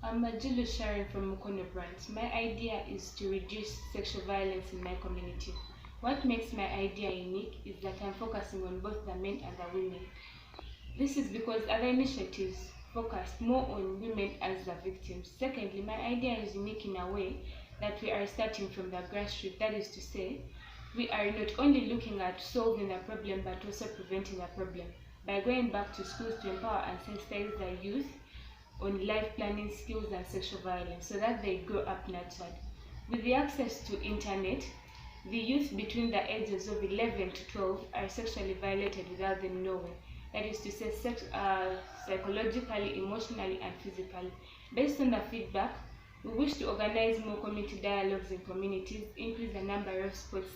I'm Ajulu Sharon from Mukono branch. My idea is to reduce sexual violence in my community. What makes my idea unique is that I'm focusing on both the men and the women. This is because other initiatives focus more on women as the victims. Secondly, my idea is unique in a way that we are starting from the grassroots. That is to say, we are not only looking at solving the problem but also preventing the problem by going back to schools to empower and sensitize the youth on life planning skills and sexual violence so that they grow up nurtured. With the access to internet, the youth between the ages of 11 to 12 are sexually violated without them knowing. That is to say, psychologically, emotionally, and physically. Based on the feedback, we wish to organize more community dialogues in communities, increase the number of sports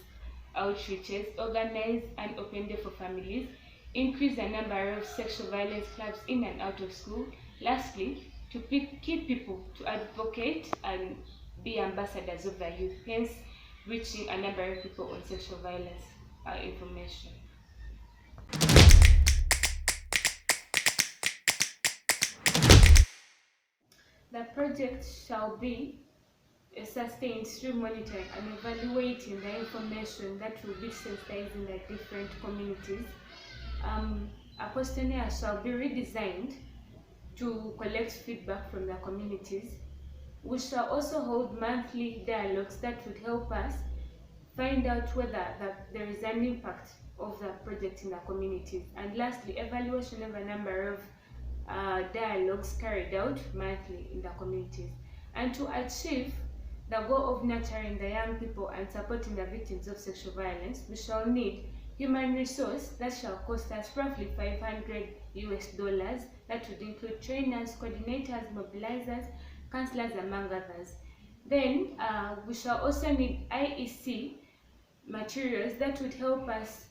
outreaches, organize an open day for families, increase the number of sexual violence clubs in and out of school. Lastly, to keep people to advocate and be ambassadors of the youth, hence reaching a number of people on sexual violence information. The project shall be sustained through monitoring and evaluating the information that will be sensitized in the different communities. A questionnaire shall be redesigned to collect feedback from the communities. We shall also hold monthly dialogues that would help us find out whether there is an impact of the project in the communities. And lastly, evaluation of a number of dialogues carried out monthly in the communities. And to achieve the goal of nurturing the young people and supporting the victims of sexual violence, we shall need human resource that shall cost us roughly $500. That would include trainers, coordinators, mobilizers, counselors, among others. Then we shall also need IEC materials that would help us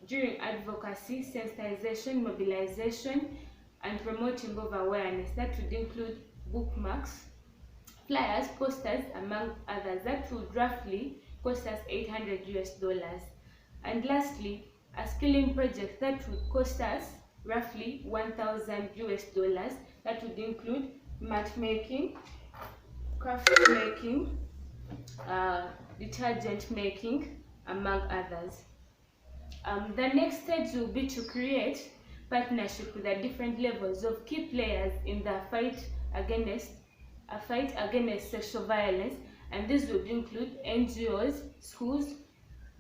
during advocacy, sensitization, mobilization, and promoting of awareness. That would include bookmarks, flyers, posters, among others. That would roughly cost us $800. And lastly, a skilling project that would cost us roughly $1,000. That would include mat making, craft making, detergent making, among others. The next stage will be to create partnership with the different levels of key players in the fight against sexual violence, and this would include NGOs, schools,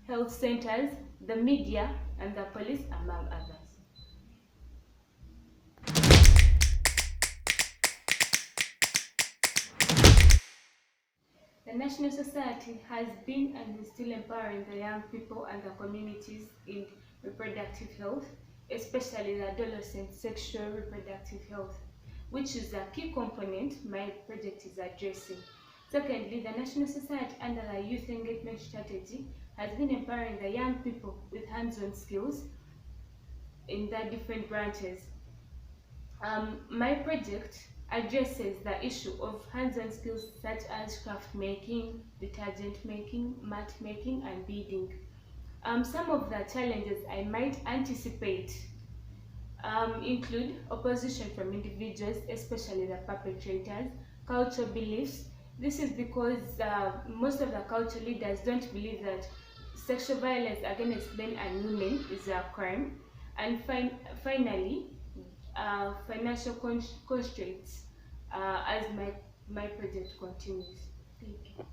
health centers, the media, and the police, among others. The National Society has been and is still empowering the young people and the communities in reproductive health, especially the adolescent sexual reproductive health, which is a key component my project is addressing. Secondly, the National Society under the Youth Engagement Strategy has been empowering the young people with hands-on skills in the different branches. My project addresses the issue of hands-on skills such as craft making, detergent making, mat making, and beading. Some of the challenges I might anticipate include opposition from individuals, especially the perpetrators, cultural beliefs. This is because most of the cultural leaders don't believe that sexual violence against men and women is a crime. And finally, financial constraints as my project continues. Thank you.